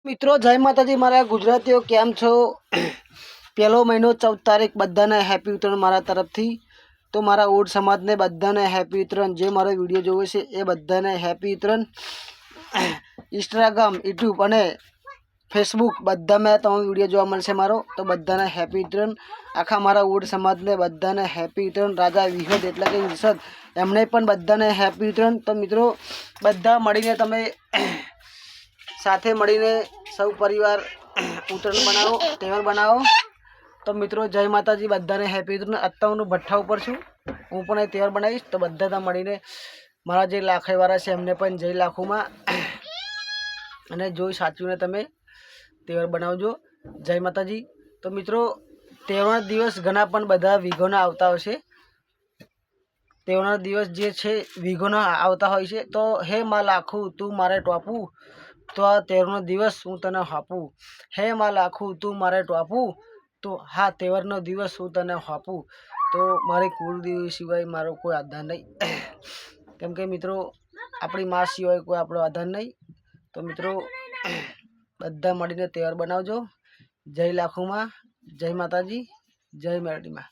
મિત્રો જય માતાજી મારા ગુજરાતીઓ કેમ છો? પહેલો મહિનો 14 તારીખ બધાને હેપી ઉત્તરાયણ મારા તરફથી। તો મારા ઓડ સમાજને બધાને હેપી ઉત્તરાયણ। જે મારો વિડીયો જોવે છે એ બધાને હેપી ઉત્તરાયણ। ઇન્સ્ટાગ્રામ યુટ્યુબ અને ફેસબુક બધામાં તમને વિડીયો જોવા મળશે મારો। તો બધાને હેપી ઉત્તરાયણ। આખા મારા ઓડ સમાજને બધાને હેપી ઉત્તરાયણ। રાજા વિહદ એટલે કે વિરસદ એમને પણ બધાને હેપી ઉત્તરાયણ। તો મિત્રો બધા મળીને તમે સાથે મળીને સૌ પરિવાર ઉત્તરાયણ બનાવો, તહેવાર બનાવો। તો મિત્રો જય માતાજી બધાને હેપી ઉત્તરાયણ। અત્યારે હું ભઠ્ઠા ઉપર છું, હું પણ એ તહેવાર બનાવીશ। તો બધા મળીને મારા જે લાખાઈવાળા છે એમને પણ જય લાખોમાં અને જોઈ સાચવીને તમે તહેવાર બનાવજો। જય માતાજી। તો મિત્રો તહેવારના દિવસ ઘણા પણ બધા વિઘોના આવતા હશે। તહેવારના દિવસ જે છે વિઘોના આવતા હોય છે। તો હે માં લાખું તું મારે ટોપું, તો આ તહેવારનો દિવસ હું તને હાપું। હે માં લાખું તું મારે ટોપું, તો હા તહેવારનો દિવસ હું તને હાપું। તો મારી કુળદેવી સિવાય મારો કોઈ આધાર નહીં, કેમ કે મિત્રો આપણી માં સિવાય કોઈ આપણો આધાર નહીં। તો મિત્રો બધા મળીને તહેવાર બનાવજો। જય લાખોમાં, જય માતાજી, જય મેરડીમાં।